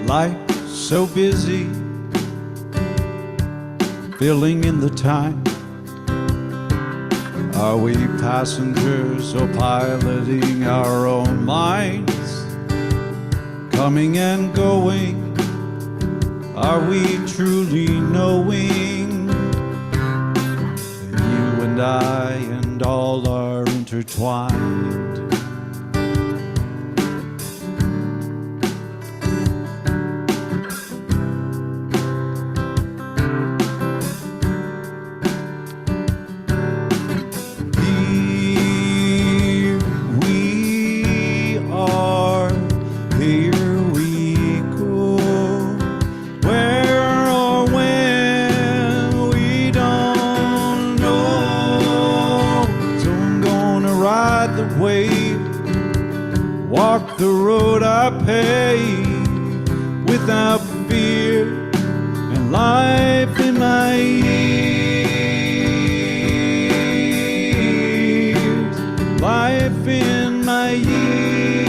Life so busy, filling in the time. Are we passengers or piloting our own minds? Coming and going, are we truly knowing that you and I and all are intertwined? Walk the road I paved without fear, and life in my years, life in my years.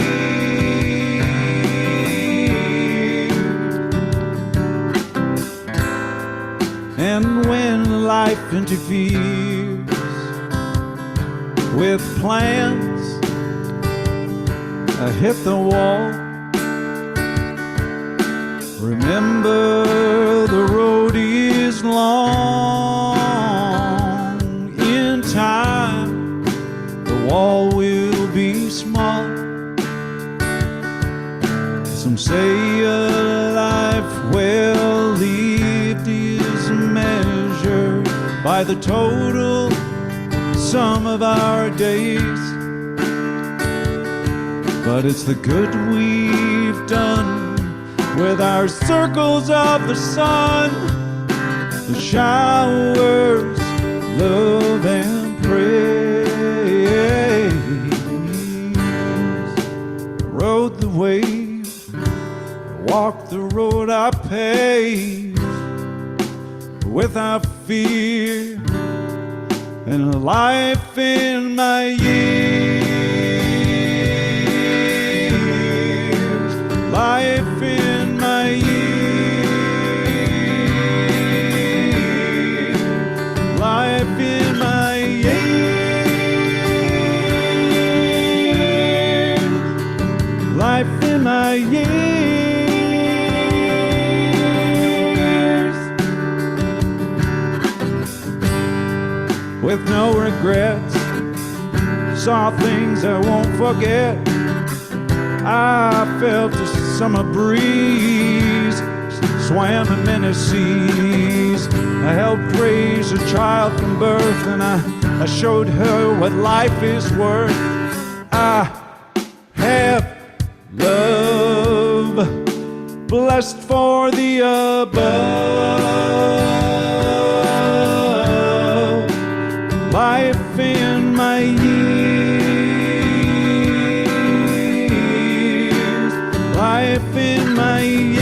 And when life interferes with plans, I hit the wall. Remember, the road is long. In time, the wall will be small. Some say a life well lived is measured by the total sum of our days. But it's the good we've done with our circles of the sun, the showers, love and praise. I rode the wave, walked the road I paved without fear, and a life in my years. Life in my years, life in my years, life in my years. With no regrets, saw things I won't forget. I felt the summer breeze, swam in many seas. I helped raise a child from birth, and I showed her what life is worth. I have love, blessed for the above, life in my years, life in my years,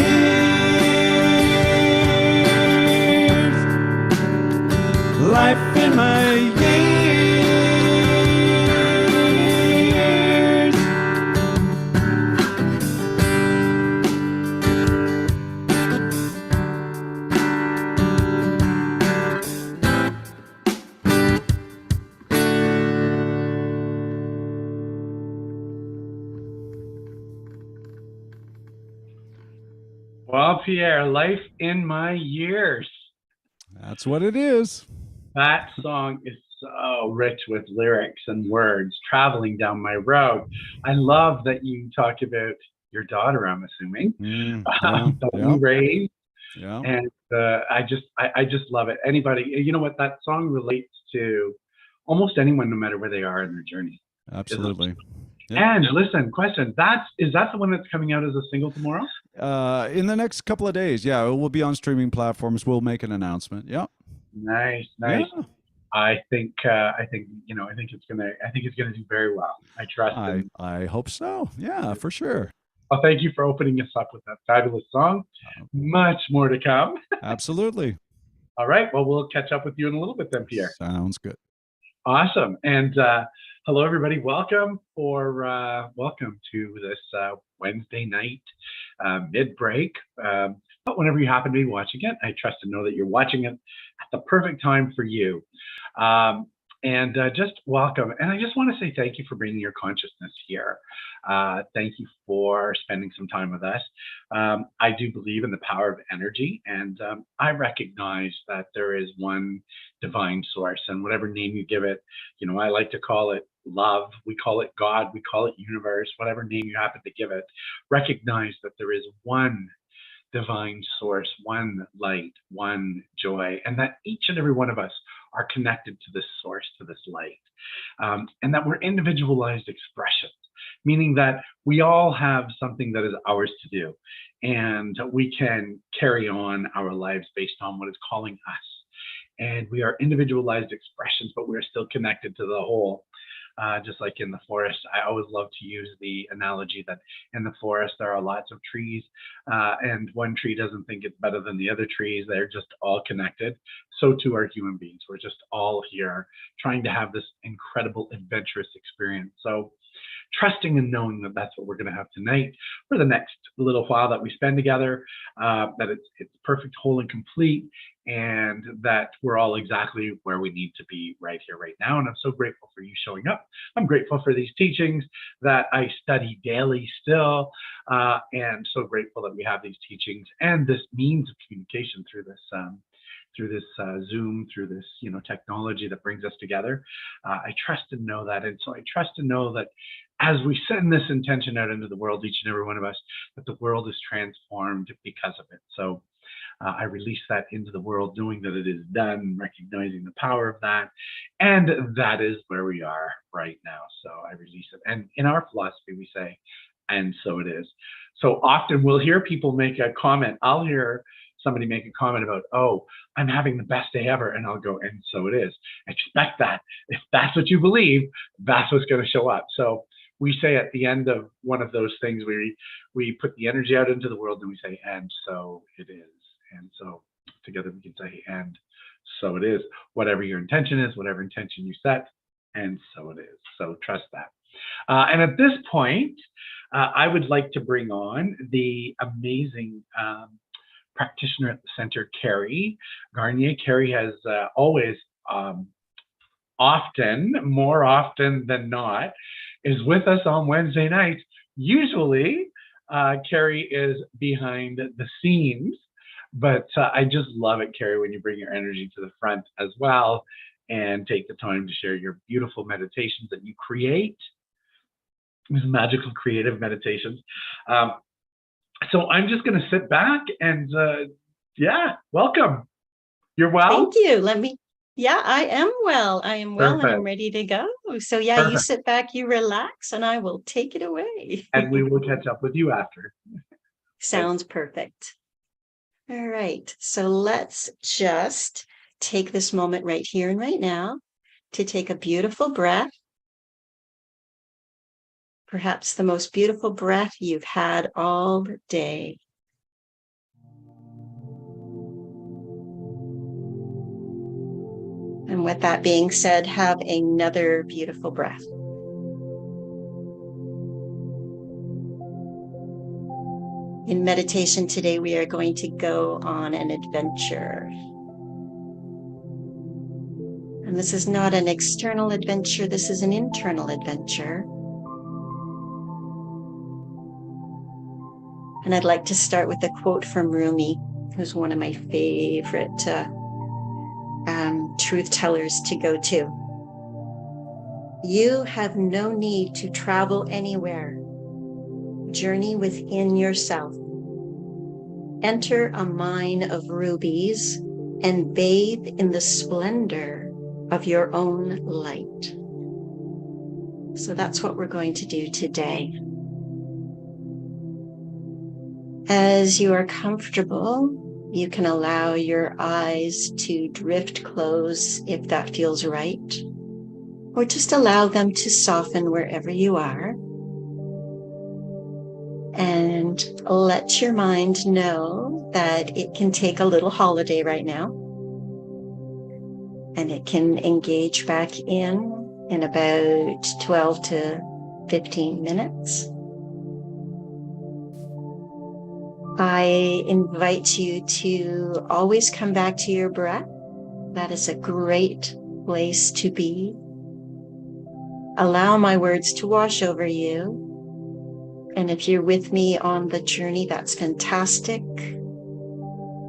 life in my years. Well, Pierre, life in my years. That's what it is. That song is so rich with lyrics and words, traveling down my road. I love that you talked about your daughter, I'm assuming, that you raised. Yeah. And I just love it. Anybody, you know what, that song relates to almost anyone, no matter where they are in their journey. Absolutely. Yep. And listen, question, is that the one that's coming out as a single tomorrow? In the next couple of days, yeah, it will be on streaming platforms. We'll make an announcement. Yeah. Nice. Yeah. I think it's gonna do very well. I trust it. I hope so. Yeah, for sure. Well, thank you for opening us up with that fabulous song. Much more to come. Absolutely. All right. Well, we'll catch up with you in a little bit then, Pierre. Sounds good. Awesome. And Hello, everybody. Welcome to this Wednesday night mid-break. But whenever you happen to be watching it, I trust and know that you're watching it at the perfect time for you. And just welcome. And I just want to say thank you for bringing your consciousness here. Thank you for spending some time with us. I do believe in the power of energy, and I recognize that there is one divine source, and whatever name you give it, I like to call it love, we call it God, we call it universe, whatever name you happen to give it. Recognize that there is one divine source, one light, one joy, and that each and every one of us are connected to this source, to this light, and that we're individualized expressions, meaning that we all have something that is ours to do, and we can carry on our lives based on what is calling us. And we are individualized expressions, but we're still connected to the whole. Just like in the forest, I always love to use the analogy that in the forest there are lots of trees, and one tree doesn't think it's better than the other trees. They're just all connected. So too are human beings. We're just all here trying to have this incredible adventurous experience. So trusting and knowing that that's what we're going to have tonight for the next little while that we spend together, that it's perfect, whole, and complete, and that we're all exactly where we need to be right here, right now. And I'm so grateful for you showing up. I'm grateful for these teachings that I study daily still, and so grateful that we have these teachings and this means of communication through this Zoom, through this technology that brings us together. I trust and know that, and so I trust and know that as we send this intention out into the world, each and every one of us, that the world is transformed because of it. So I release that into the world, knowing that it is done, recognizing the power of that, and that is where we are right now. So I release it. And in our philosophy, we say, and so it is. So often we'll hear people make a comment. I'll hear somebody make a comment about, oh, I'm having the best day ever. And I'll go, and so it is. Expect that. If that's what you believe, that's what's going to show up. So we say at the end of one of those things, we put the energy out into the world and we say, and so it is. And so together we can say, and so it is. Whatever your intention is, whatever intention you set, and so it is. So trust that. And at this point, I would like to bring on the amazing practitioner at the center, Carrie Garnier. Carrie has always, more often than not, is with us on Wednesday nights. Usually, Carrie is behind the scenes, but I just love it, Carrie, when you bring your energy to the front as well and take the time to share your beautiful meditations that you create, these magical creative meditations. So I'm just going to sit back and welcome. You're well? Thank you. I am well. I am well. Perfect. And I'm ready to go. So Perfect. You sit back, you relax, and I will take it away. And we will catch up with you after. Sounds perfect. All right. So let's just take this moment right here and right now to take a beautiful breath. Perhaps the most beautiful breath you've had all day. And with that being said, have another beautiful breath. In meditation today, we are going to go on an adventure. And this is not an external adventure, this is an internal adventure. And I'd like to start with a quote from Rumi, who's one of my favorite truth tellers to go to. You have no need to travel anywhere. Journey within yourself. Enter a mine of rubies and bathe in the splendor of your own light. So that's what we're going to do today. As you are comfortable, you can allow your eyes to drift close if that feels right, or just allow them to soften wherever you are. And let your mind know that it can take a little holiday right now, and it can engage back in in about 12 to 15 minutes. I invite you to always come back to your breath. That is a great place to be. Allow my words to wash over you. And if you're with me on the journey, that's fantastic.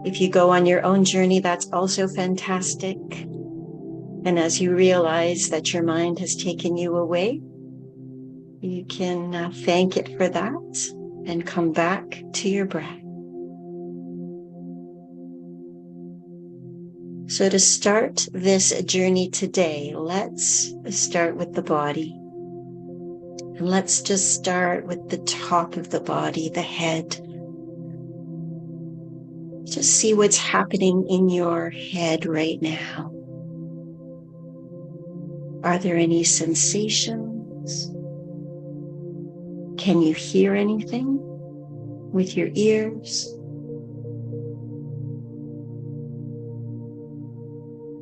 If you go on your own journey, that's also fantastic. And as you realize that your mind has taken you away, you can thank it for that and come back to your breath. So to start this journey today, let's start with the body. And let's just start with the top of the body, the head. Just see what's happening in your head right now. Are there any sensations? Can you hear anything with your ears?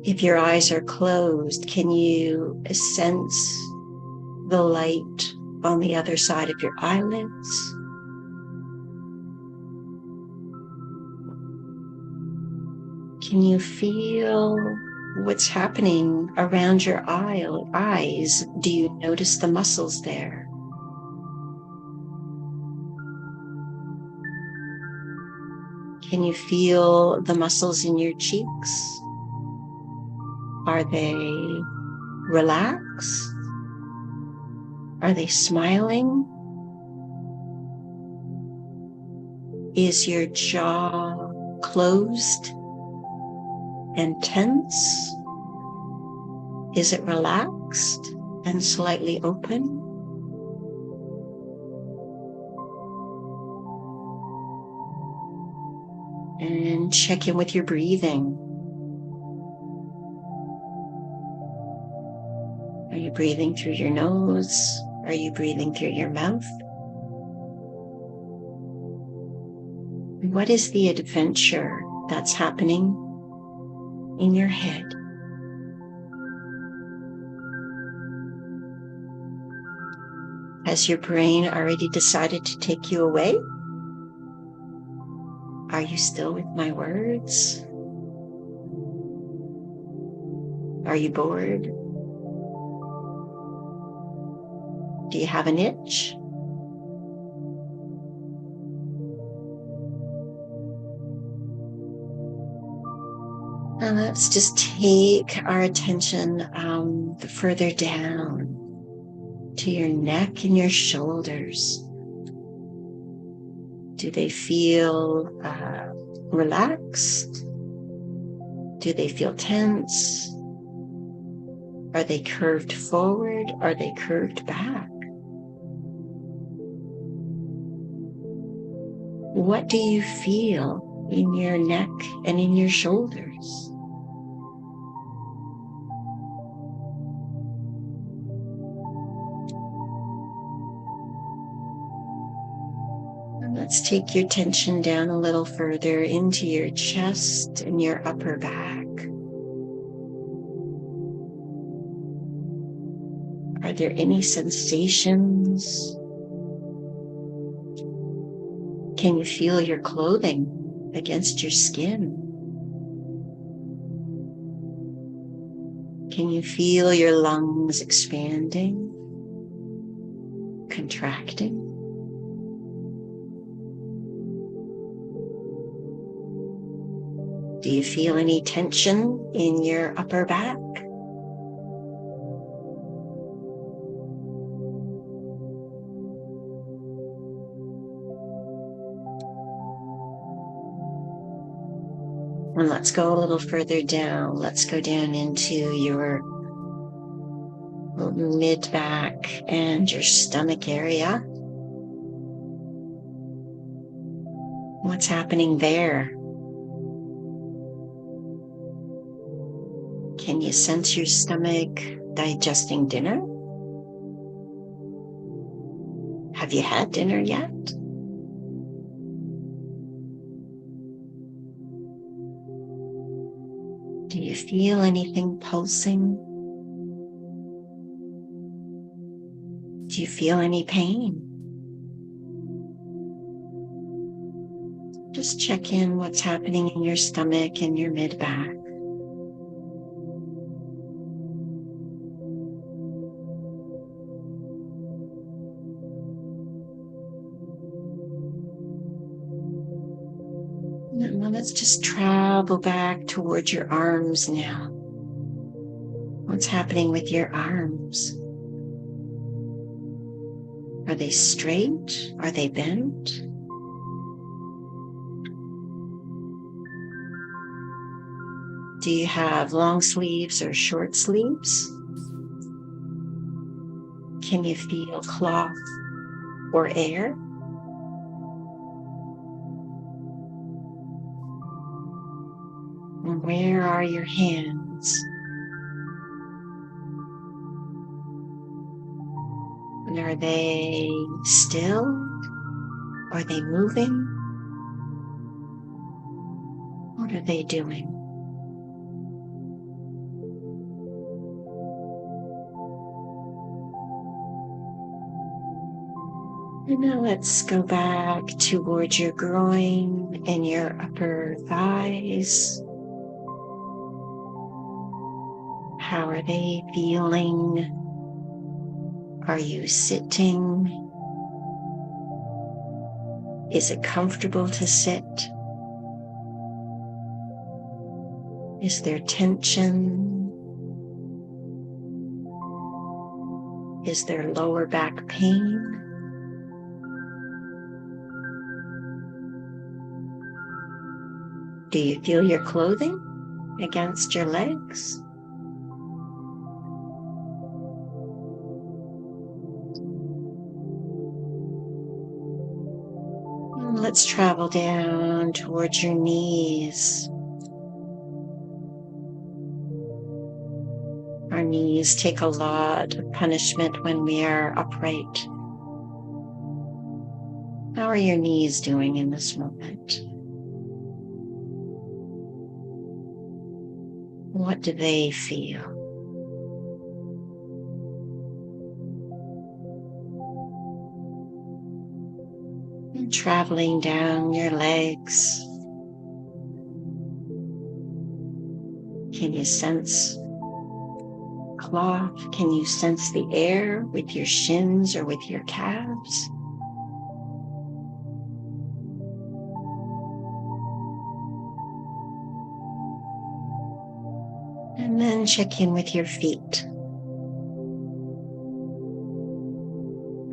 If your eyes are closed, can you sense the light on the other side of your eyelids? Can you feel what's happening around your eyes? Do you notice the muscles there? Can you feel the muscles in your cheeks? Are they relaxed? Are they smiling? Is your jaw closed and tense? Is it relaxed and slightly open? And check in with your breathing. Are you breathing through your nose? Are you breathing through your mouth? What is the adventure that's happening in your head? Has your brain already decided to take you away? Are you still with my words? Are you bored? Do you have an itch? And let's just take our attention further down to your neck and your shoulders. Do they feel relaxed? Do they feel tense? Are they curved forward? Are they curved back? What do you feel in your neck and in your shoulders? And let's take your attention down a little further into your chest and your upper back. Are there any sensations? Can you feel your clothing against your skin? Can you feel your lungs expanding, contracting? Do you feel any tension in your upper back? And let's go a little further down. Let's go down into your mid-back and your stomach area. What's happening there? Can you sense your stomach digesting dinner? Have you had dinner yet? Do you feel anything pulsing? Do you feel any pain? Just check in what's happening in your stomach and your mid-back. And then let's just travel back towards your arms now. What's happening with your arms? Are they straight? Are they bent? Do you have long sleeves or short sleeves? Can you feel cloth or air? And where are your hands? And are they still? Are they moving? What are they doing? And now let's go back towards your groin and your upper thighs. How are they feeling? Are you sitting? Is it comfortable to sit? Is there tension? Is there lower back pain? Do you feel your clothing against your legs? Let's travel down towards your knees. Our knees take a lot of punishment when we are upright. How are your knees doing in this moment? What do they feel? And traveling down your legs. Can you sense cloth? Can you sense the air with your shins or with your calves? And then check in with your feet.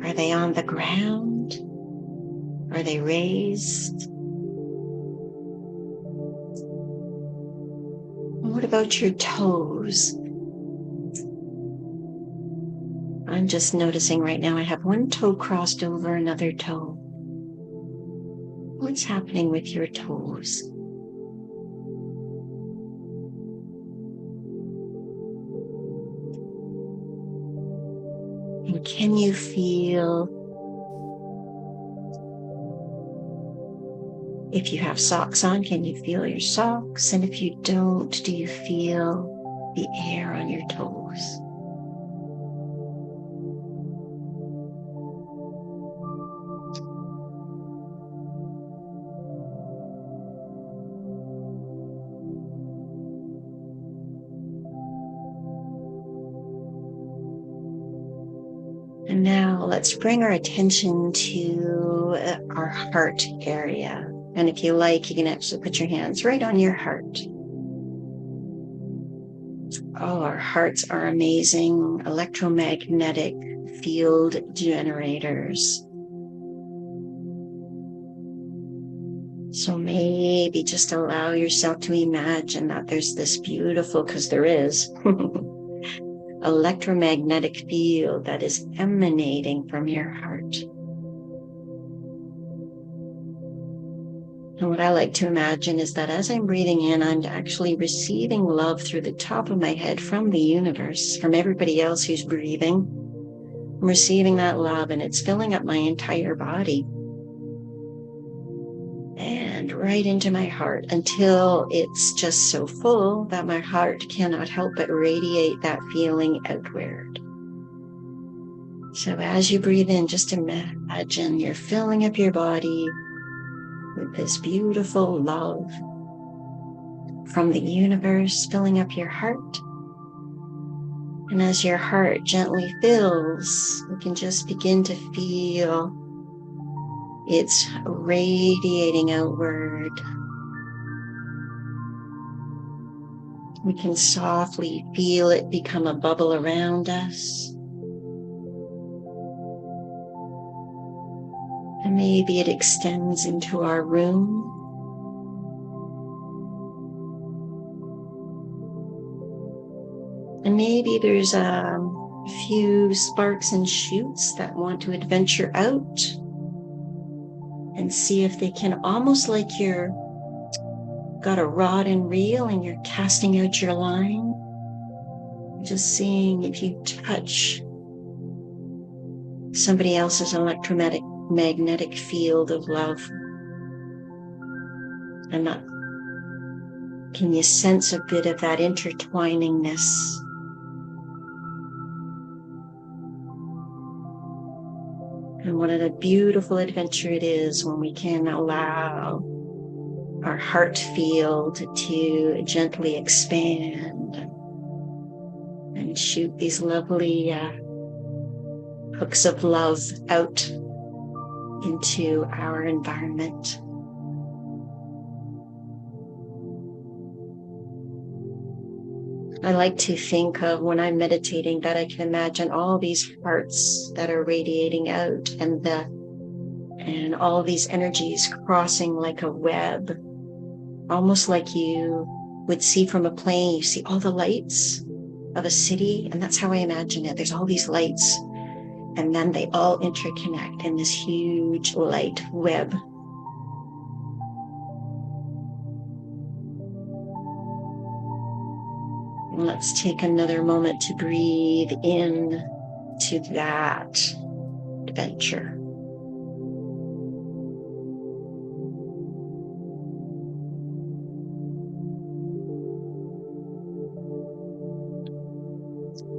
Are they on the ground? Are they raised? What about your toes? I'm just noticing right now I have one toe crossed over another toe. What's happening with your toes? And can you feel, if you have socks on, can you feel your socks? And if you don't, do you feel the air on your toes? And now let's bring our attention to our heart area. And if you like, you can actually put your hands right on your heart. Oh, our hearts are amazing electromagnetic field generators. So maybe just allow yourself to imagine that there's this beautiful, because there is, electromagnetic field that is emanating from your heart. And what I like to imagine is that as I'm breathing in, I'm actually receiving love through the top of my head from the universe, from everybody else who's breathing. I'm receiving that love and it's filling up my entire body and right into my heart until it's just so full that my heart cannot help but radiate that feeling outward. So as you breathe in, just imagine you're filling up your body with this beautiful love from the universe, filling up your heart. And as your heart gently fills, you can just begin to feel it's radiating outward. We can softly feel it become a bubble around us. And maybe it extends into our room. And maybe there's a few sparks and shoots that want to adventure out and see if they can, almost like you're got a rod and reel and you're casting out your line, just seeing if you touch somebody else's electromagnetic field of love. And that, can you sense a bit of that intertwiningness? And what a beautiful adventure it is when we can allow our heart field to gently expand and shoot these lovely hooks of love out into our environment. I like to think of, when I'm meditating, that I can imagine all these hearts that are radiating out and all these energies crossing like a web, almost like you would see from a plane. You see all the lights of a city, and that's how I imagine it. There's all these lights, and then they all interconnect in this huge light web. Let's take another moment to breathe in to that adventure.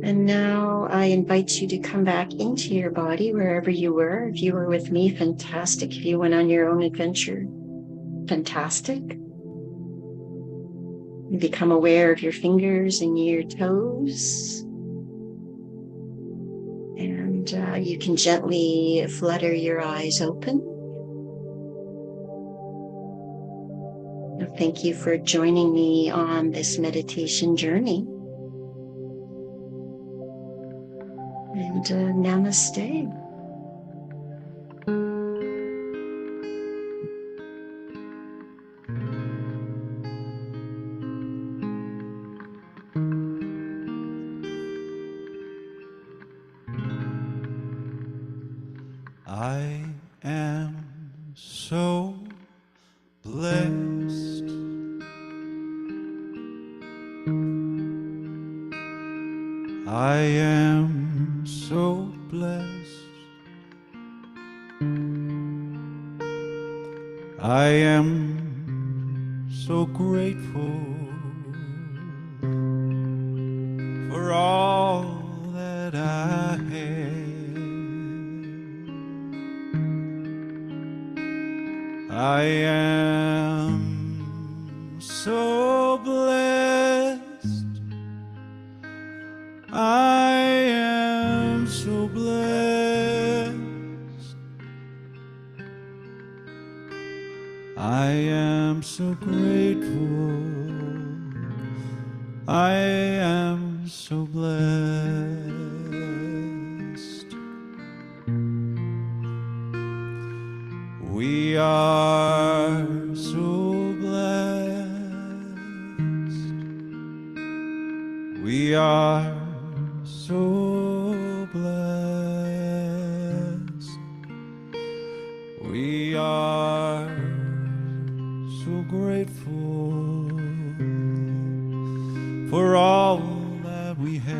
And now I invite you to come back into your body wherever you were. If you were with me, fantastic. If you went on your own adventure, fantastic. You become aware of your fingers and your toes. And you can gently flutter your eyes open. Thank you for joining me on this meditation journey. And namaste. I am so blessed. I am so blessed. I am so grateful for all that I have. I am so blessed. I am so blessed. I am so grateful. I am so blessed. We are so blessed. We are so blessed. We are so grateful for all that we have.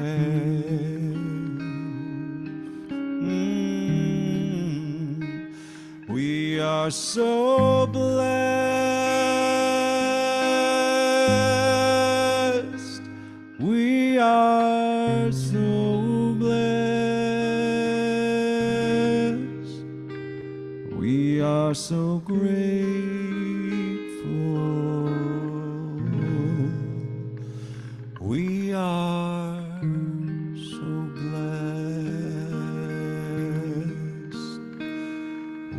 We are so blessed. We are so blessed. We are so grateful. We are so blessed.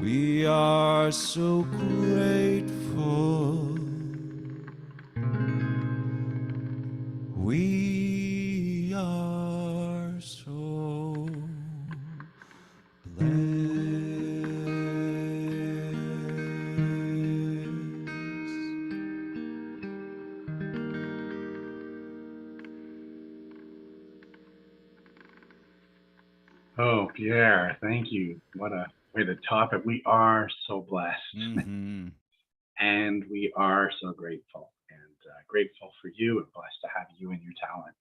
We are so grateful. We are so Oh, Pierre, thank you. What a way to top it. We are so blessed. Mm-hmm. And we are so grateful, and grateful for you and blessed to have you and your talent.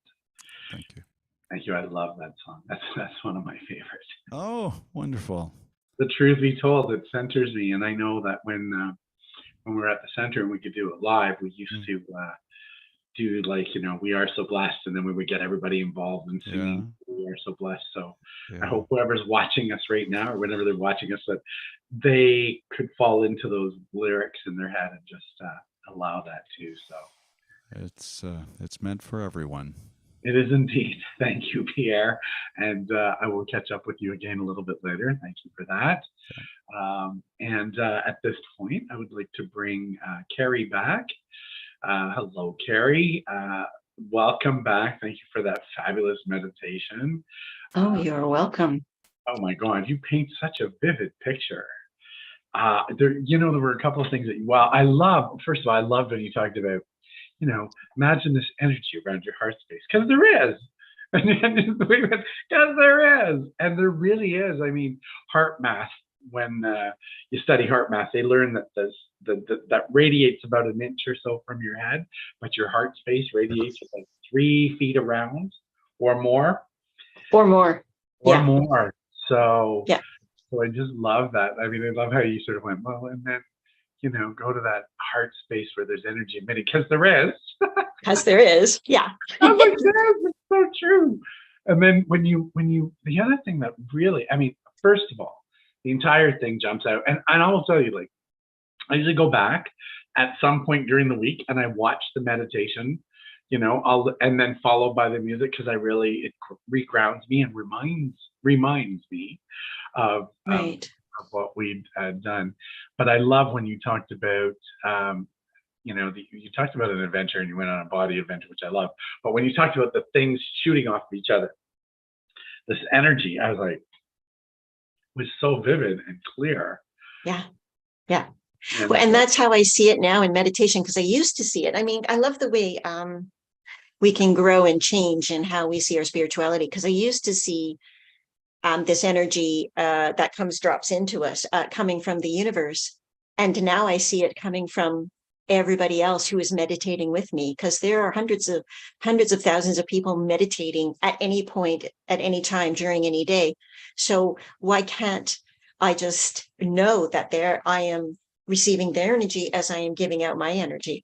Thank you. Thank you. I love that song. That's one of my favorites. Oh, wonderful. The truth be told, it centers me. And I know that when we were at the center and we could do it live, we used to do like, we are so blessed, and then we would get everybody involved in singing we are so blessed. So I hope whoever's watching us right now, or whenever they're watching us, that they could fall into those lyrics in their head and just allow that too. So it's meant for everyone. It is indeed. Thank you, Pierre. And I will catch up with you again a little bit later. Thank you for that. And at this point, I would like to bring Carrie back. Hello, Carrie. Welcome back. Thank you for that fabulous meditation. Oh, you're welcome. Oh my God, you paint such a vivid picture. There were a couple of things that, I love, first of all, I loved when you talked about, imagine this energy around your heart space, because there is. Because there is. And there really is. I mean, heart math, when you study heart math, they learn that that radiates about an inch or so from your head, but your heart space radiates like 3 feet around or more. Or more. More. So, so I just love that. I mean, I love how you sort of went, well, and then, go to that heart space where there's energy emitting, because there is. Because there is. Yeah. I'm like, yes, it's so true. And then when you, the other thing that really, I mean, first of all, the entire thing jumps out. And I will tell you, like, I usually go back at some point during the week and I watch the meditation, and then followed by the music, because it regrounds me and reminds me of what we'd done. But I love when you talked about, you talked about an adventure and you went on a body adventure, which I love. But when you talked about the things shooting off of each other, this energy, I was like, was so vivid and clear. Yeah. Well, and that's how I see it now in meditation, because I used to see it. I mean, I love the way we can grow and change in how we see our spirituality, because I used to see this energy that drops into us, coming from the universe. And now I see it coming from everybody else who is meditating with me, because there are hundreds of thousands of people meditating at any point, at any time, during any day. So why can't I just know that I am receiving their energy as I am giving out my energy?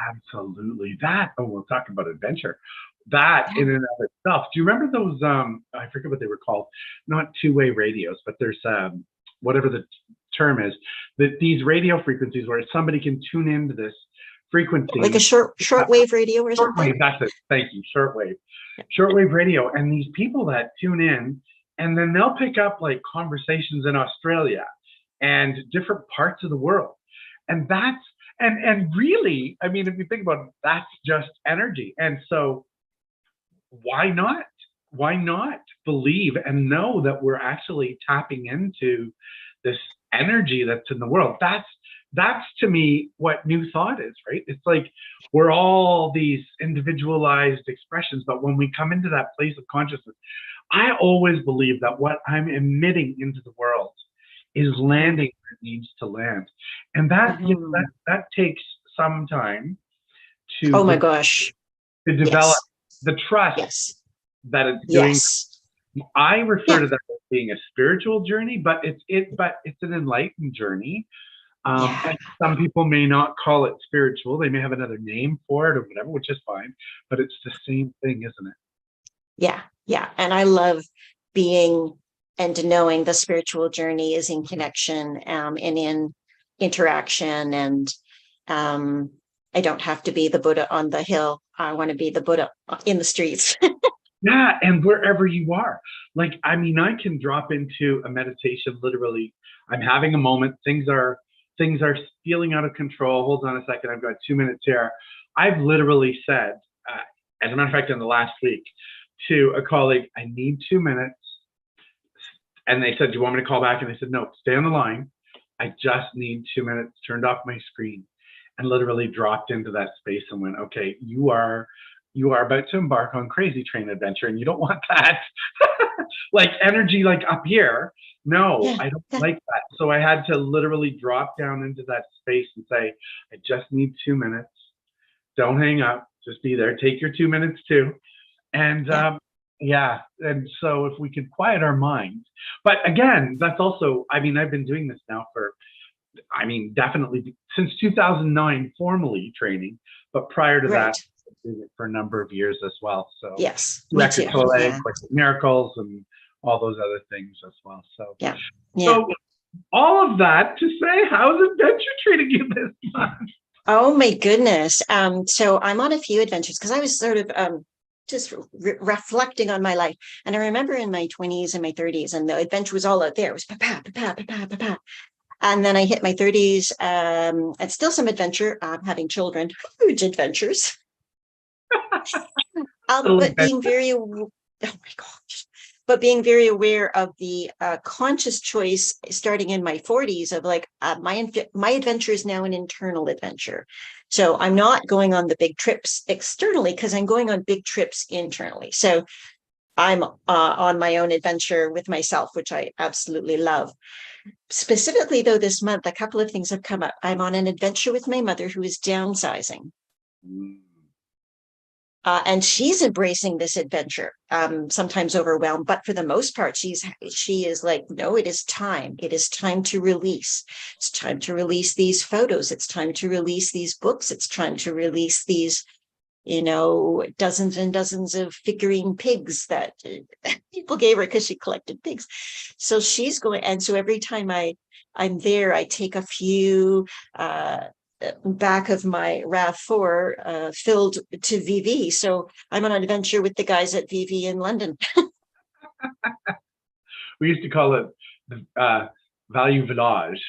Absolutely. We'll talk about adventure. That in and of itself. Do you remember those, I forget what they were called, not two-way radios, but there's whatever the term is, that these radio frequencies where somebody can tune into this frequency. Like a shortwave radio or something? Shortwave, that's it. Thank you. Shortwave. Shortwave radio. And these people that tune in, and then they'll pick up like conversations in Australia and different parts of the world. And that's, and really, I mean, if you think about it, that's just energy. And so why not? Why not believe and know that we're actually tapping into this energy that's in the world? That's to me what New Thought is, right? It's like we're all these individualized expressions, but when we come into that place of consciousness, I always believe that what I'm emitting into the world is landing where it needs to land. And that, that takes some time to to develop the trust that it's doing. I refer to that as being a spiritual journey, but it's an enlightened journey. And some people may not call it spiritual. They may have another name for it or whatever, which is fine, but it's the same thing, isn't it? Yeah. And I love being and knowing the spiritual journey is in connection, and in interaction. And I don't have to be the Buddha on the hill. I want to be the Buddha in the streets. Yeah, and wherever you are. Like, I mean, I can drop into a meditation literally. I'm having a moment. Things are feeling out of control. Hold on a second. I've got 2 minutes here. I've literally said, as a matter of fact, in the last week, to a colleague, I need 2 minutes. And they said, do you want me to call back? And I said, no, stay on the line. I just need 2 minutes. Turned off my screen and literally dropped into that space and went, okay, you are about to embark on Crazy Train adventure, and you don't want that. Like energy, like up here. No, Yeah. I don't like that. So I had to literally drop down into that space and say, I just need 2 minutes. Don't hang up. Just be there. Take your 2 minutes too. And yeah. And so if we could quiet our minds, but again, that's also, I mean, I've been doing this now for, I mean, definitely since 2009, formally training, but prior to that, for a number of years as well. So yes, Record Soleil, Course of Miracles, and all those other things as well. So so all of that to say, how's adventure treating you this month? Oh my goodness. So I'm on a few adventures because I was sort of just reflecting on my life. And I remember in my 20s and my 30s, and the adventure was all out there. It was pa-pa, pa-pa, pa-pa, pa-pa. And then I hit my 30s, and still some adventure, having children, huge adventures. But being very, oh my gosh, but being very aware of the conscious choice starting in my 40s of like, my adventure is now an internal adventure. So I'm not going on the big trips externally because I'm going on big trips internally. So I'm on my own adventure with myself, which I absolutely love. Specifically, though, this month, a couple of things have come up. I'm on an adventure with my mother who is downsizing. And she's embracing this adventure, sometimes overwhelmed, but for the most part, she is like, no, it is time. It is time to release. It's time to release these photos. It's time to release these books. It's time to release these, dozens and dozens of figurine pigs that people gave her because she collected pigs. So she's going, and so every time I'm there, I take a few back of my RAV4 filled to VV. So I'm on an adventure with the guys at VV in London. We used to call it the Value Village.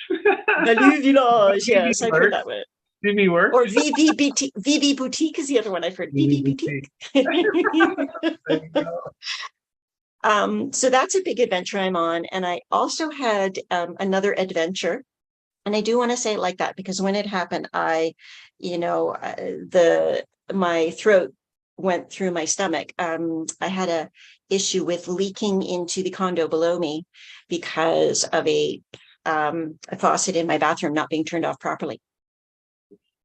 Value Village, yes, I've heard that one. VV work. Or VV Boutique is the other one I've heard. VV Boutique. So that's a big adventure I'm on. And I also had another adventure. And I do want to say it like that because when it happened, my throat went through my stomach. I had a issue with leaking into the condo below me because of a faucet in my bathroom not being turned off properly.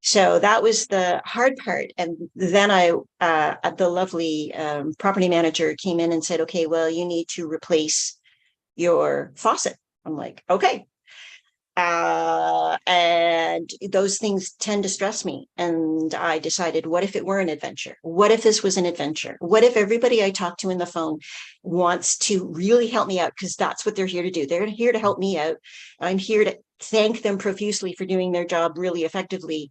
So that was the hard part. And then the lovely property manager came in and said, okay, well, you need to replace your faucet. I'm like, okay. And those things tend to stress me. And I decided, what if it were an adventure? What if this was an adventure? What if everybody I talk to in the phone wants to really help me out? Because that's what they're here to do. They're here to help me out. I'm here to thank them profusely for doing their job really effectively.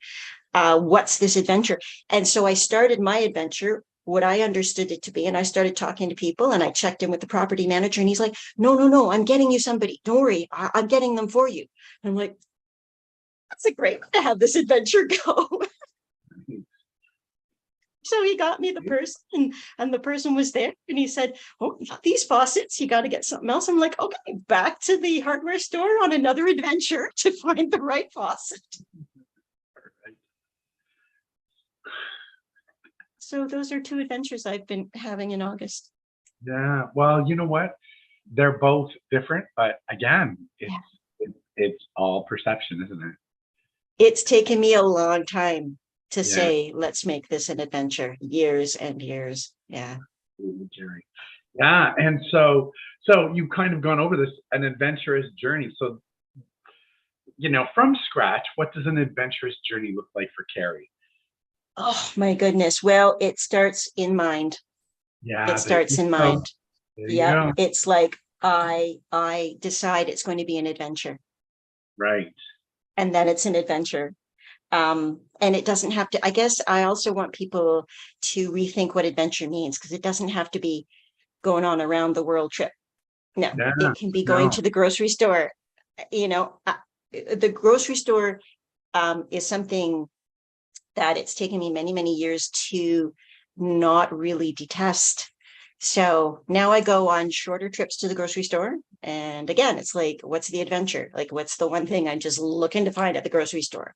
What's this adventure? And so I started my adventure, what I understood it to be. And I started talking to people and I checked in with the property manager and he's like, no, I'm getting you somebody. Don't worry, I'm getting them for you. And I'm like, that's a great way to have this adventure go. So he got me the person and the person was there and he said, oh, these faucets, you got to get something else. I'm like, okay, back to the hardware store on another adventure to find the right faucet. So those are two adventures I've been having in August. Yeah, well, you know what? They're both different, but again, it's all perception, isn't it? It's taken me a long time to say, let's make this an adventure. Years and years. Yeah. Yeah, and so you've kind of gone over this, an adventurous journey. So, from scratch, what does an adventurous journey look like for Carrie? Oh my goodness. Well, it starts in mind. Yeah. It starts in mind. Yeah. It's like I decide it's going to be an adventure, Right. and then it's an adventure. And it doesn't have to, I guess I also want people to rethink what adventure means, because it doesn't have to be going on a round the world trip. No, Yeah. it can be going No. to the grocery store. The grocery store is something that it's taken me many, many years to not really detest. So now I go on shorter trips to the grocery store. And again, it's like, what's the adventure? Like, what's the one thing I'm just looking to find at the grocery store?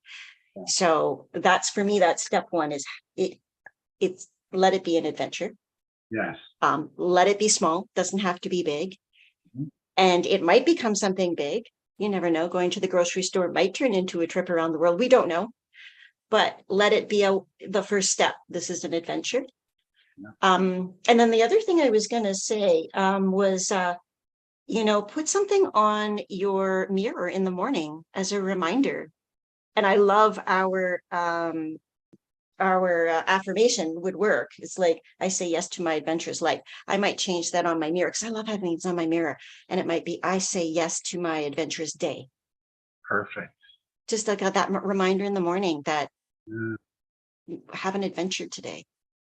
So that's, for me, that's step one, is it's let it be an adventure. Yes. Let it be small, doesn't have to be big. Mhm. And it might become something big. You never know. Going to the grocery store might turn into a trip around the world. We don't know. But let it be the first step. This is an adventure. Yeah. And then the other thing I was going to say was, put something on your mirror in the morning as a reminder. And I love our affirmation would work. It's like, I say yes to my adventurous life. I might change that on my mirror, because I love having things on my mirror. And it might be, I say yes to my adventurous day. Perfect. Just like that reminder in the morning that Yeah. have an adventure today.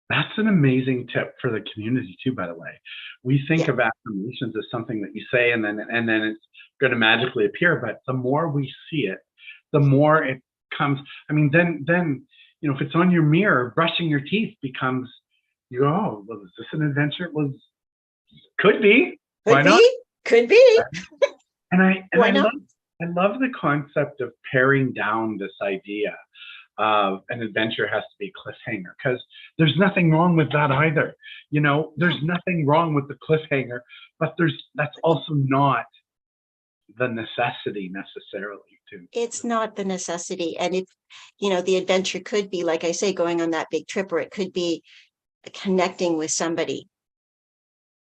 That's an amazing tip for the community too, by the way. We think of affirmations as something that you say and then it's going to magically appear. But the more we see it, the more it comes. I mean, then if it's on your mirror, brushing your teeth becomes, you go, oh, well, is this an adventure? Well, could be. Why not? Could be. And Why not? I love the concept of paring down this idea of an adventure has to be a cliffhanger, because there's nothing wrong with that either. There's nothing wrong with the cliffhanger, but that's also not the necessity necessarily to. It's not the necessity. And if, the adventure could be, like I say, going on that big trip, or it could be connecting with somebody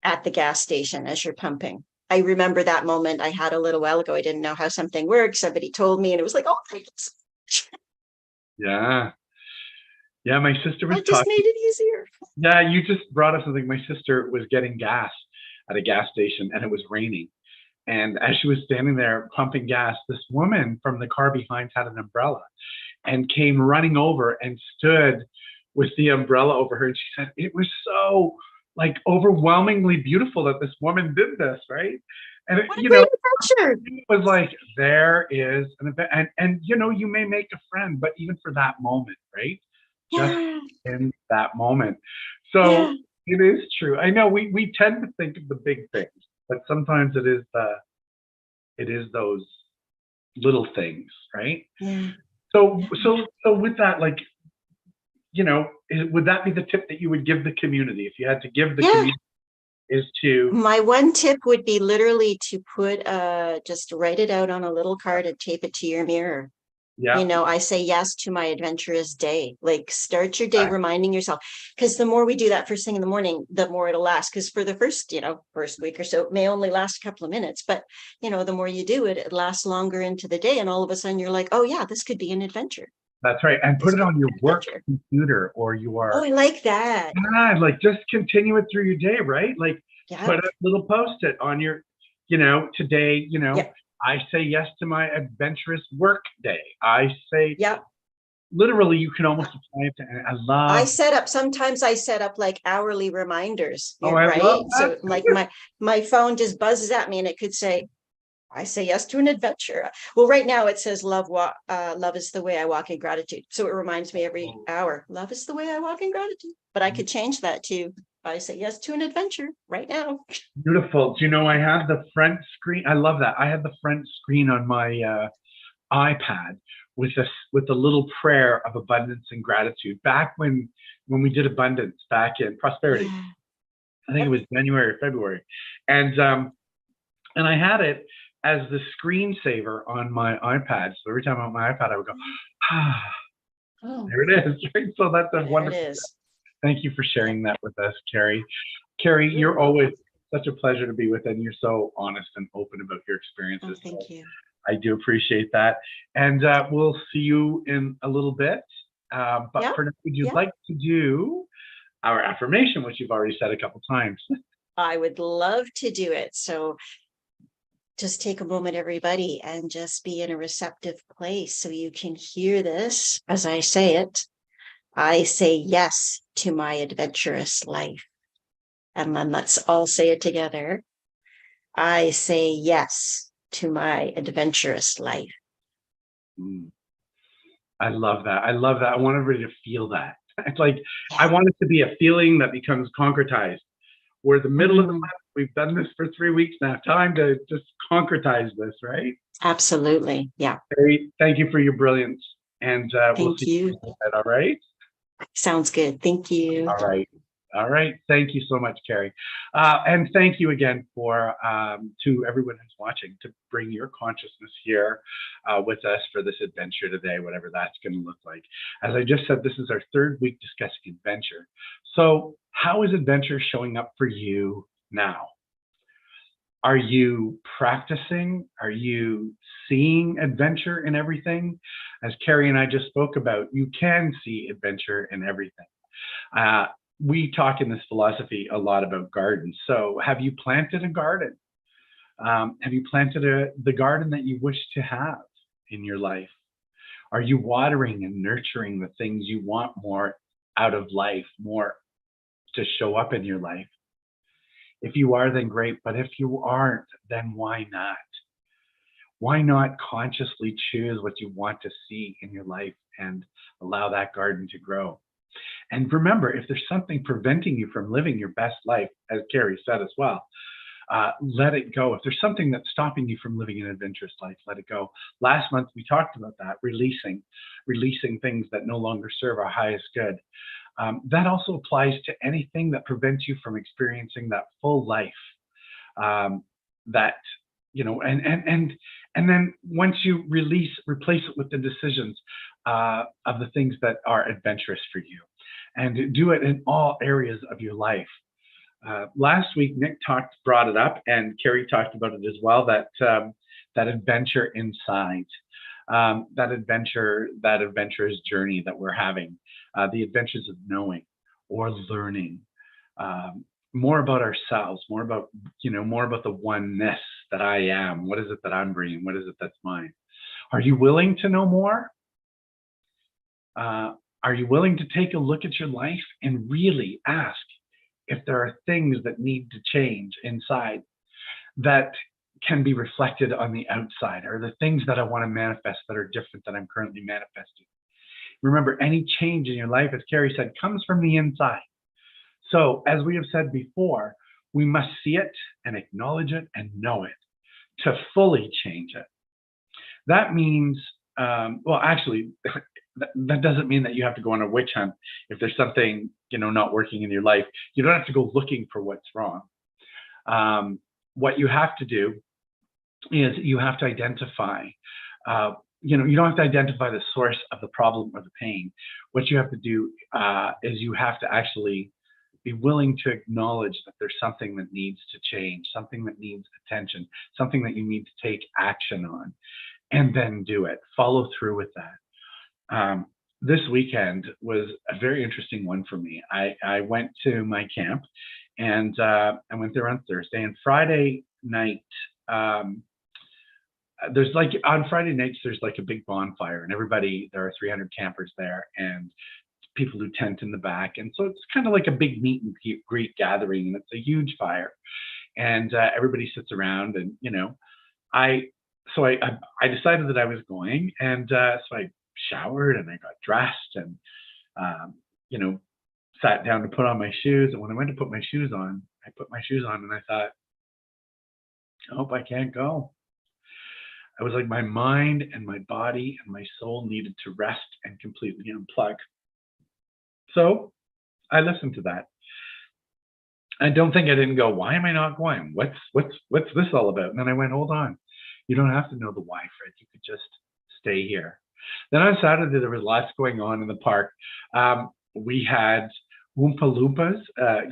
at the gas station as you're pumping. I remember that moment I had a little while ago. I didn't know how something worked. Somebody told me, and it was like, oh, thanks. Yeah. Yeah, my sister was That just talking. made it easier. Yeah, you just brought up something. My sister was getting gas at a gas station, and it was raining. And as she was standing there pumping gas, this woman from the car behind had an umbrella and came running over and stood with the umbrella over her. And she said, it was so overwhelmingly beautiful that this woman did this, right? And what a great adventure. It was like, there is an event, and you may make a friend, but even for that moment, right? Just in that moment. So it is true. I know we tend to think of the big things, but sometimes it is those little things, right? Yeah. So with that, would that be the tip that you would give the community if you had to give the community? Is to, my one tip would be literally to put just write it out on a little card and tape it to your mirror. yeah. I say yes to my adventurous day. Like, start your day reminding yourself, because the more we do that first thing in the morning, the more it'll last. Because for the first week or so, it may only last a couple of minutes, but the more you do it, it lasts longer into the day. And all of a sudden you're like, oh yeah, this could be an adventure. That's right. And put it on your work computer, or Oh, I like that. Yeah, just continue it through your day, right? Put a little post-it on your, today, I say yes to my adventurous work day. I say, literally, you can almost apply it to, sometimes I set up like hourly reminders, I right? love that. So like my phone just buzzes at me and it could say, I say yes to an adventure. Well, right now it says love is the way I walk in gratitude. So it reminds me every hour, love is the way I walk in gratitude. But I could change that to, I say yes to an adventure right now. Beautiful. Do you know, I had the front screen. I love that. I had the front screen on my iPad with a little prayer of abundance and gratitude back when we did abundance back in prosperity. I think it was January or February. And I had it as the screensaver on my iPad. So every time on my iPad, I would go, there it is. Right? So that's a wonderful. Thank you for sharing that with us, Carrie. Carrie, you're always such a pleasure to be with, and you're so honest and open about your experiences. Oh, thank you. I do appreciate that. And we'll see you in a little bit. But for now, would you like to do our affirmation, which you've already said a couple times? I would love to do it. So just take a moment, everybody, and just be in a receptive place so you can hear this as I say it. I say yes to my adventurous life. And then let's all say it together. I say yes to my adventurous life. I love that. I love that. I want everybody to feel that. It's like, I want it to be a feeling that becomes concretized. We're the middle of the month. We've done this for 3 weeks now. Time to just concretize this, right? Absolutely. Yeah. Carrie, thank you for your brilliance. And we'll see you. All right. Sounds good. Thank you. All right. All right. Thank you so much, Carrie. And thank you again for to everyone who's watching to bring your consciousness here with us for this adventure today, whatever that's going to look like. As I just said, this is our 3rd week discussing adventure. So how is adventure showing up for you now? Are you practicing? Are you seeing adventure in everything? As Carrie and I just spoke about, you can see adventure in everything. We talk in this philosophy a lot about gardens. So have you planted a garden? Have you planted the garden that you wish to have in your life? Are you watering and nurturing the things you want more out of life, more to show up in your life? If you are, then great. But if you aren't, then why not? Why not consciously choose what you want to see in your life and allow that garden to grow? And remember, if there's something preventing you from living your best life, as Carrie said as well, let it go. If there's something that's stopping you from living an adventurous life, let it go. Last month, we talked about that, releasing things that no longer serve our highest good. That also applies to anything that prevents you from experiencing that full life. That, you know, and then once you replace it with the decisions of the things that are adventurous for you, and do it in all areas of your life. Last week, Nick brought it up, and Carrie talked about it as well, that that adventure inside, that adventurous journey that we're having, the adventures of knowing or learning more about ourselves, more about the oneness that I am. What is it that I'm bringing? What is it that's mine? Are you willing to know more? Are you willing to take a look at your life and really ask if there are things that need to change inside that can be reflected on the outside? Are the things that I want to manifest that are different than I'm currently manifesting? Remember, any change in your life, as Carrie said, comes from the inside. So as we have said before, we must see it and acknowledge it and know it to fully change it. That means, well, actually, that doesn't mean that you have to go on a witch hunt. If there's something, not working in your life, you don't have to go looking for what's wrong. What you have to do is you have to identify, you don't have to identify the source of the problem or the pain. What you have to do is you have to actually be willing to acknowledge that there's something that needs to change, something that needs attention, something that you need to take action on, and then do it. Follow through with that. This weekend was a very interesting one for me. I went to my camp, and I went there on Thursday, and Friday night, there's like, on Friday nights, there's like a big bonfire, and there are 300 campers there, and people who tent in the back. And so it's kind of like a big meet and greet gathering, and it's a huge fire, and everybody sits around, and I decided that I was going, and so I showered and I got dressed and sat down to put on my shoes. And when I went to put my shoes on, and I thought, I hope I can't go. I was like, my mind and my body and my soul needed to rest and completely unplug. So I listened to that. I don't think I didn't go, why am I not going? What's this all about? And then I went, hold on. You don't have to know the why, Fred. You could just stay here. Then on Saturday, there was lots going on in the park. We had Oompa Loompas.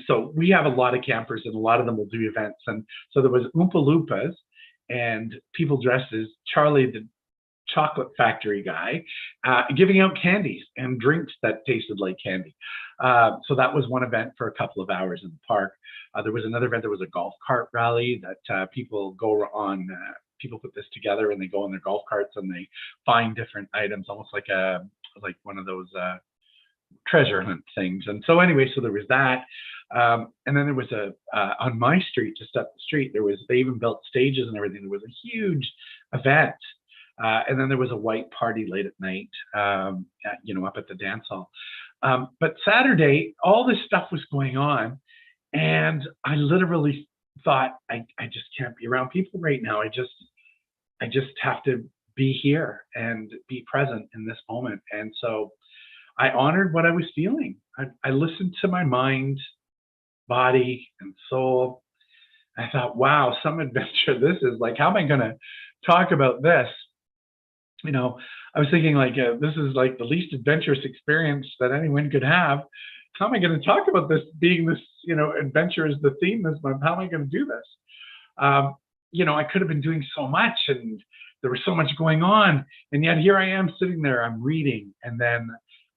So we have a lot of campers, and a lot of them will do events. And so there was Oompa Loompas and people dressed as Charlie chocolate factory guy, giving out candies and drinks that tasted like candy. So that was one event for a couple of hours in the park. There was another event. There was a golf cart rally that people go on. People put this together and they go on their golf carts and they find different items, almost like one of those treasure hunt things. And so anyway, so there was that. And then there was on my street, just up the street, they even built stages and everything. There was a huge event. And then there was a white party late at night, up at the dance hall. But Saturday, all this stuff was going on. And I literally thought, I just can't be around people right now. I just have to be here and be present in this moment. And so I honored what I was feeling. I listened to my mind, body, and soul. I thought, wow, some adventure this is. Like, how am I going to talk about this? I was thinking this is like the least adventurous experience that anyone could have. How am I going to talk about this being this, adventure is the theme this month? How am I going to do this? I could have been doing so much and there was so much going on. And yet here I am sitting there, I'm reading, and then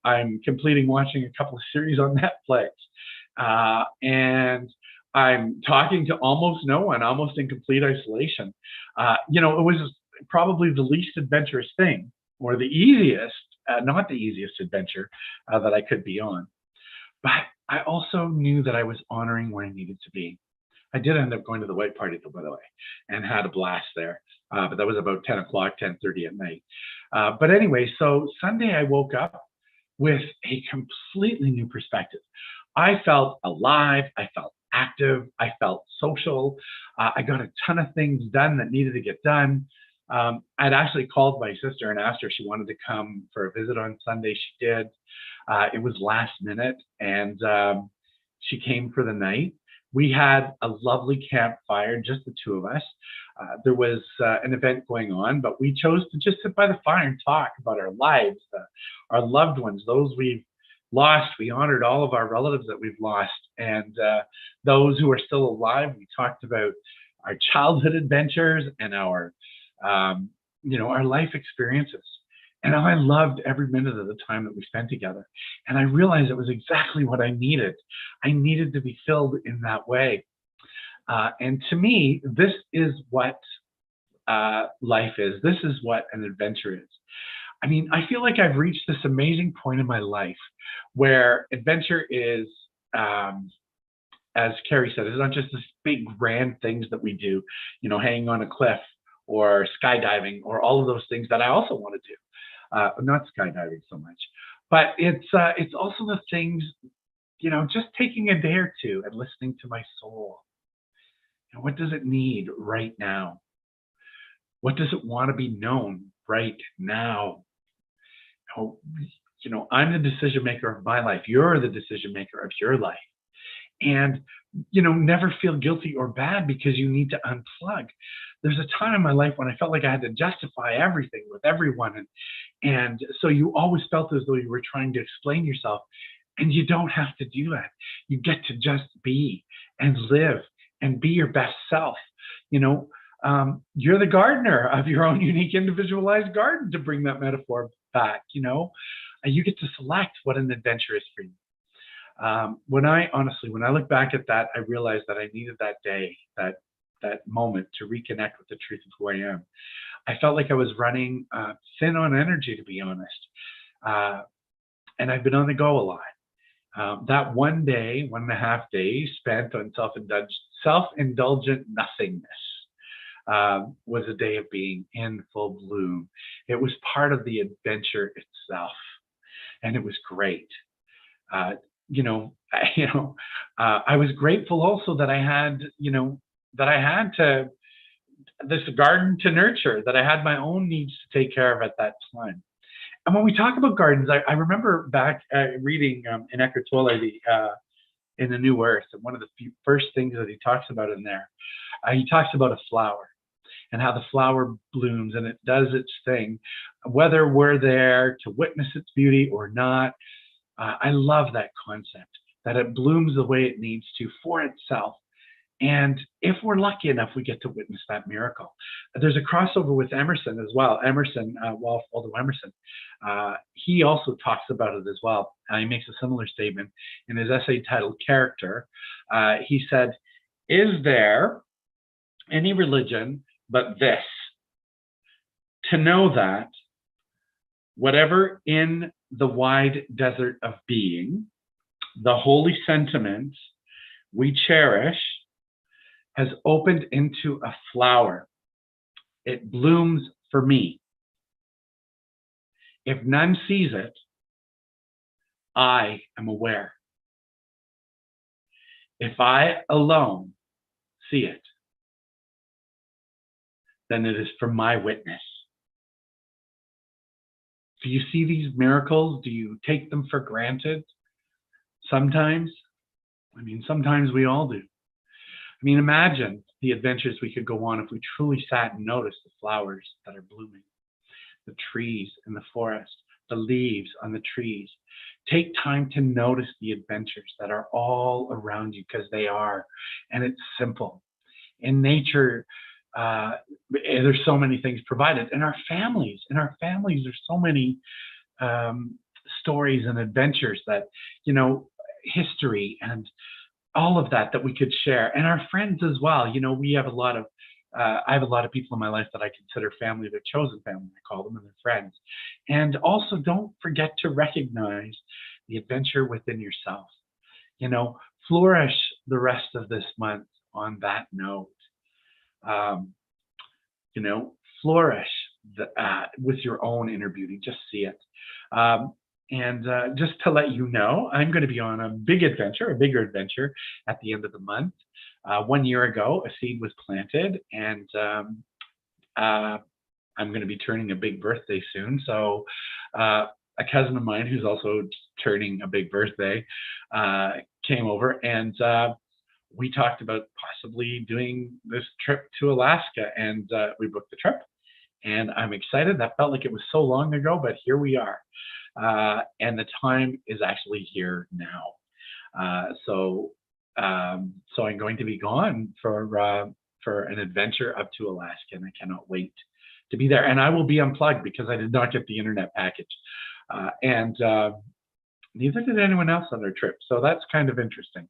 I'm completing watching a couple of series on Netflix. And I'm talking to almost no one, almost in complete isolation. It was probably the least adventurous thing, or the easiest, not the easiest adventure that I could be on. But I also knew that I was honoring where I needed to be. I did end up going to the white party, by the way, and had a blast there. But that was about 10 o'clock, 10:30 at night. But anyway, so Sunday I woke up with a completely new perspective. I felt alive. I felt active. I felt social. I got a ton of things done that needed to get done. I'd actually called my sister and asked her if she wanted to come for a visit on Sunday. She did. It was last minute, and she came for the night. We had a lovely campfire, just the two of us. There was an event going on, but we chose to just sit by the fire and talk about our lives, our loved ones, those we've lost. We honored all of our relatives that we've lost, and those who are still alive. We talked about our childhood adventures and our life experiences. And I loved every minute of the time that we spent together. And I realized it was exactly what I needed. I needed to be filled in that way. And to me, this is what life is. This is what an adventure is. I mean, I feel like I've reached this amazing point in my life where adventure is, as Carrie said, it's not just this big grand things that we do, hanging on a cliff or skydiving or all of those things that I also want to do. Not skydiving so much, but it's also the things, just taking a day or two and listening to my soul. What does it need right now? What does it want to be known right now? I'm the decision maker of my life. You're the decision maker of your life. And, never feel guilty or bad because you need to unplug. There's a time in my life when I felt like I had to justify everything with everyone. And so you always felt as though you were trying to explain yourself, and you don't have to do that. You get to just be and live and be your best self. You're the gardener of your own unique individualized garden, to bring that metaphor back. You get to select what an adventure is for you. When I look back at that, I realized that I needed that day, that moment to reconnect with the truth of who I am. I felt like I was running thin on energy, to be honest. And I've been on the go a lot. That 1 day, 1.5 days spent on self-indulgent nothingness was a day of being in full bloom. It was part of the adventure itself, and it was great. I was grateful also that I had, this garden to nurture, that I had my own needs to take care of at that time. And when we talk about gardens, I remember back reading in Eckhart Tolle, in The New Earth, and one of the first things that he talks about in there, he talks about a flower and how the flower blooms and it does its thing, whether we're there to witness its beauty or not. I love that concept, that it blooms the way it needs to for itself. And if we're lucky enough, we get to witness that miracle. There's a crossover with Emerson as well. Emerson, Waldo Emerson, he also talks about it as well. He makes a similar statement in his essay titled Character. He said, "Is there any religion but this, to know that whatever in the wide desert of being, the holy sentiment we cherish has opened into a flower. It blooms for me. If none sees it, I am aware. If I alone see it, then it is for my witness." Do you see these miracles? Do you take them for granted? Sometimes. I mean, sometimes we all do. I mean, imagine the adventures we could go on if we truly sat and noticed the flowers that are blooming, the trees in the forest, the leaves on the trees. Take time to notice the adventures that are all around you, because they are, and it's simple. In nature, there's so many things provided. In our families, there's so many stories and adventures that, you know, history and all of that we could share. And our friends as well. You know, we have a lot of, I have a lot of people in my life that I consider family, their chosen family, I call them, and their friends. And also, don't forget to recognize the adventure within yourself. You know, flourish the rest of this month on that note. You know, flourish with your own inner beauty. Just see it. And just to let you know, I'm going to be on a bigger adventure at the end of the month. 1 year ago, a seed was planted, and I'm going to be turning a big birthday soon. So a cousin of mine who's also turning a big birthday came over, and we talked about possibly doing this trip to Alaska, and we booked the trip. And I'm excited. That felt like it was so long ago, but here we are. And the time is actually here now. So I'm going to be gone for an adventure up to Alaska, and I cannot wait to be there. And I will be unplugged because I did not get the internet package, and neither did anyone else on their trip. So that's kind of interesting.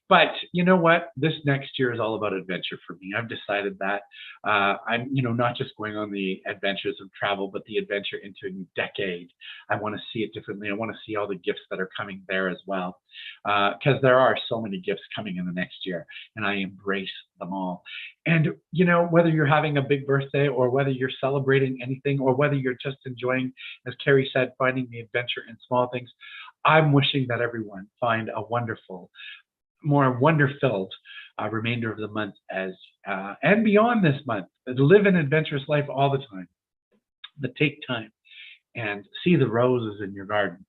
But you know what? This next year is all about adventure for me. I've decided that I'm, you know, not just going on the adventures of travel, but the adventure into a new decade. I want to see it differently. I want to see all the gifts that are coming there as well, because there are so many gifts coming in the next year, and I embrace them all. And you know, whether you're having a big birthday, or whether you're celebrating anything, or whether you're just enjoying, as Carrie said, finding the adventure in small things, I'm wishing that everyone find a wonderful, more wonder-filled remainder of the month, as and beyond this month. Live an adventurous life all the time, but take time and see the roses in your garden.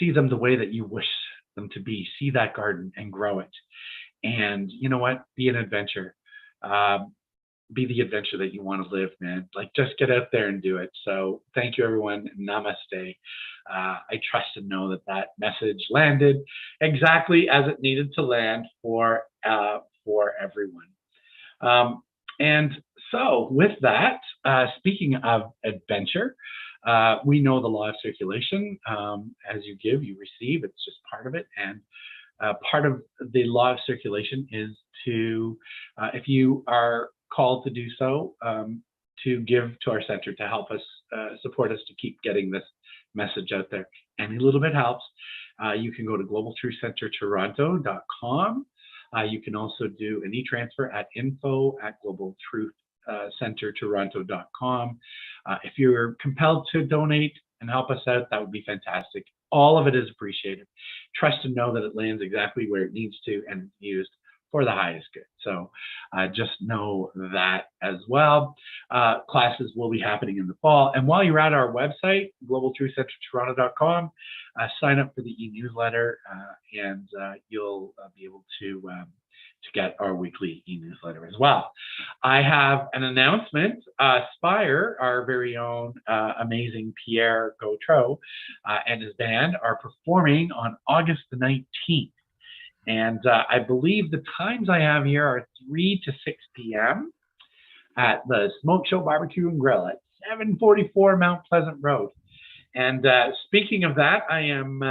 See them the way that you wish them to be. See that garden and grow it. And you know what? Be an adventure. Be the adventure that you want to live, man. Like, just get out there and do it. So thank you, everyone. Namaste. I trust and know that that message landed exactly as it needed to land for everyone. And so with that, speaking of adventure, we know the law of circulation. As you give, you receive. It's just part of it. And part of the law of circulation is to, if you are called to do so, to give to our center to help us, support us to keep getting this message out there. Any little bit helps. You can go to globaltruthcentertoronto.com. You can also do an e-transfer at info@globaltruthcentertoronto.com. If you're compelled to donate and help us out, that would be fantastic. All of it is appreciated. Trust and know that it lands exactly where it needs to and it's used for the highest good. So just know that as well. Classes will be happening in the fall. And while you're at our website, globaltruthcentertoronto.com, sign up for the e-newsletter, and you'll be able to get our weekly e-newsletter as well. I have an announcement. Spire, our very own amazing Pierre Gautreau and his band are performing on August the 19th And I believe the times I have here are 3 to 6 p.m. at the Smoke Show Barbecue and Grill at 744 Mount Pleasant Road. And speaking of that, I am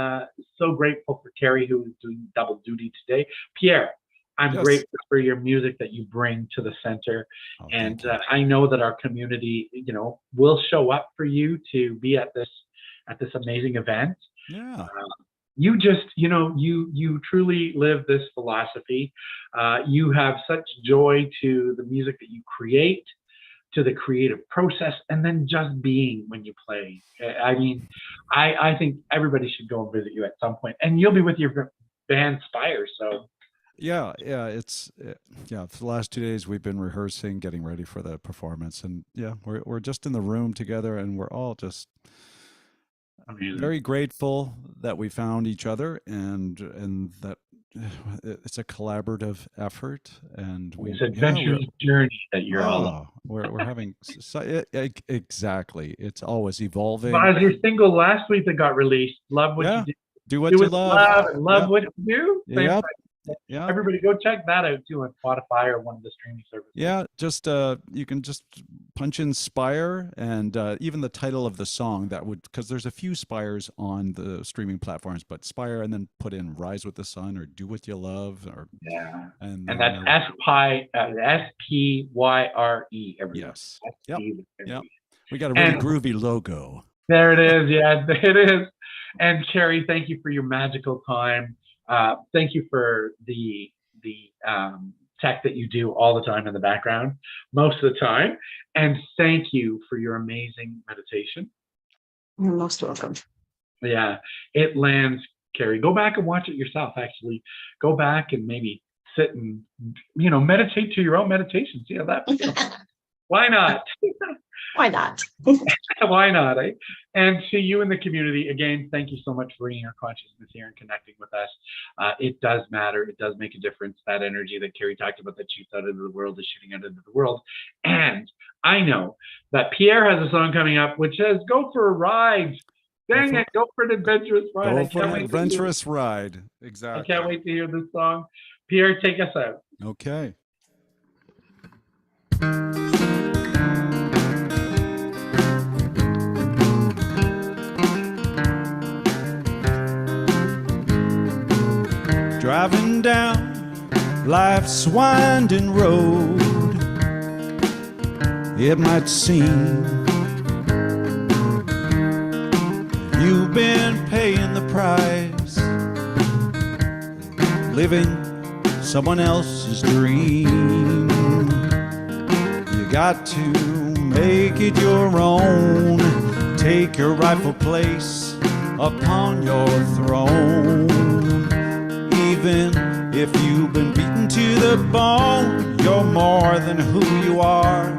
so grateful for Carrie, who is doing double duty today. Pierre, I'm grateful for your music that you bring to the center. And I know that our community, will show up for you to be at this amazing event. Yeah. You just, you truly live this philosophy. You have such joy to the music that you create, to the creative process, and then just being when you play. I mean, I think everybody should go and visit you at some point, and you'll be with your band Spire. So yeah, for the last 2 days we've been rehearsing, getting ready for the performance, and we're just in the room together, and we're all just very grateful that we found each other, and that it's a collaborative effort, and it's an adventurous journey that you're all on. We're having exactly. It's always evolving. But as your single last week that got released, Love What You Do. Do what you love. And love what you do. Yep. Yeah. Everybody go check that out too on Spotify or one of the streaming services. Yeah, just you can just punch in Spire, and even the title of the song, because there's a few Spires on the streaming platforms, but Spire, and then put in Rise with the Sun or Do What You Love, or and that's SPYRE. Yes. Yep. We got a really groovy logo. There it is. Yeah, it is. And Carrie, thank you for your magical time. Thank you for the tech that you do all the time in the background, most of the time. And thank you for your amazing meditation. You're most welcome. Yeah, it lands, Carrie. Go back and watch it yourself, actually. Go back and maybe sit and, meditate to your own meditation. See how that feels. Why not? Why not? Why not, eh? And to you in the community, again, thank you so much for bringing your consciousness here and connecting with us. It does matter. It does make a difference. That energy that Carrie talked about that shoots out into the world is shooting out into the world. And I know that Pierre has a song coming up which says, "Go for a ride." Dang it, go for an adventurous ride. Go for an adventurous ride. Exactly. I can't wait to hear this song. Pierre, take us out. Okay. Driving down life's winding road, it might seem you've been paying the price, living someone else's dream. You got to make it your own, take your rightful place upon your throne. Even if you've been beaten to the bone, you're more than who you are.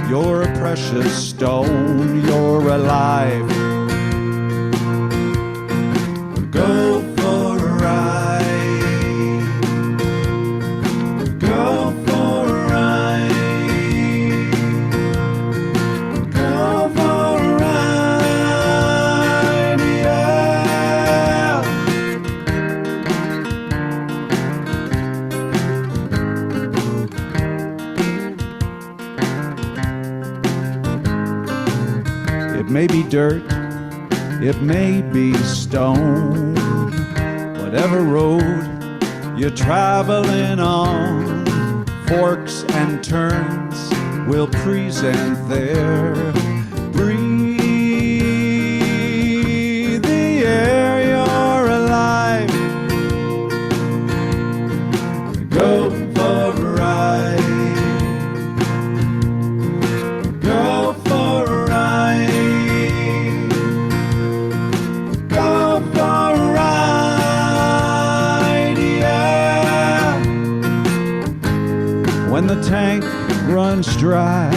You're a precious stone, you're alive. Go for a ride. Go for a ride. Go for a ride, yeah. It may be dirt, it may be stone, whatever road you're traveling on, forks and turns will present there. Breathe the air, you're alive. Go for a ride. Go for a ride. Go for a ride, yeah. When the tank runs dry,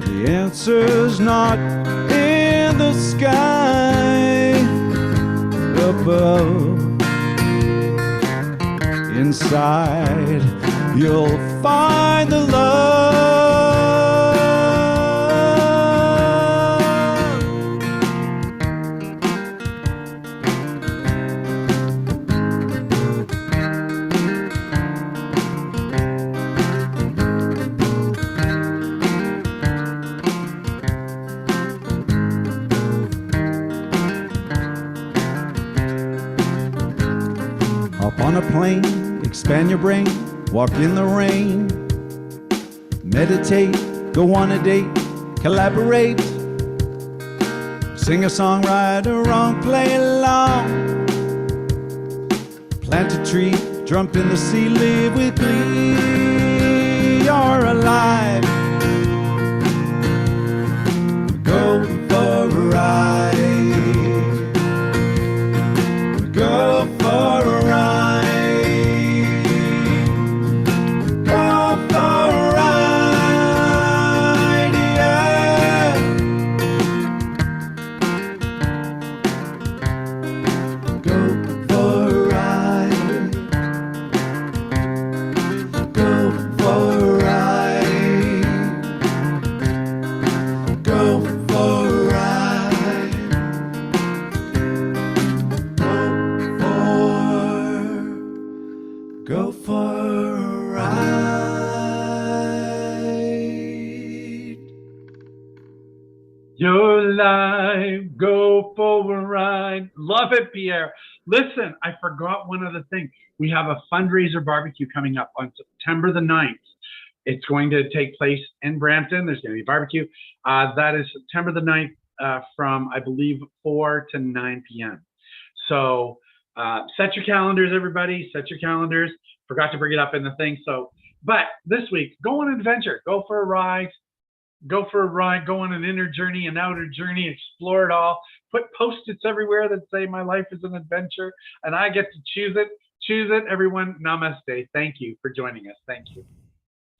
the answer's not in the sky above. Inside, you'll find the love. on a plane, expand your brain, walk in the rain, meditate, go on a date, collaborate, sing a song, right or wrong, play along, plant a tree, jump in the sea, live with glee, you're alive. Go for a ride. Go for a ride. Go for a ride, yeah. Go for a ride. Go for a ride. Go for a ride. Go for a ride. Your life, go for a ride. Love it, Pierre. Listen, I forgot one other thing. We have a fundraiser barbecue coming up on September the 9th. It's going to take place in Brampton. There's going to be a barbecue. That is September the 9th from, I believe, 4 to 9 p.m. So set your calendars, everybody. Set your calendars. Forgot to bring it up in the thing. So, but this week, go on an adventure. Go for a ride. Go for a ride. Go on an inner journey, an outer journey. Explore it all. Put Post-its everywhere that say my life is an adventure, and I get to choose it. Choose it, everyone. Namaste. Thank you for joining us. Thank you.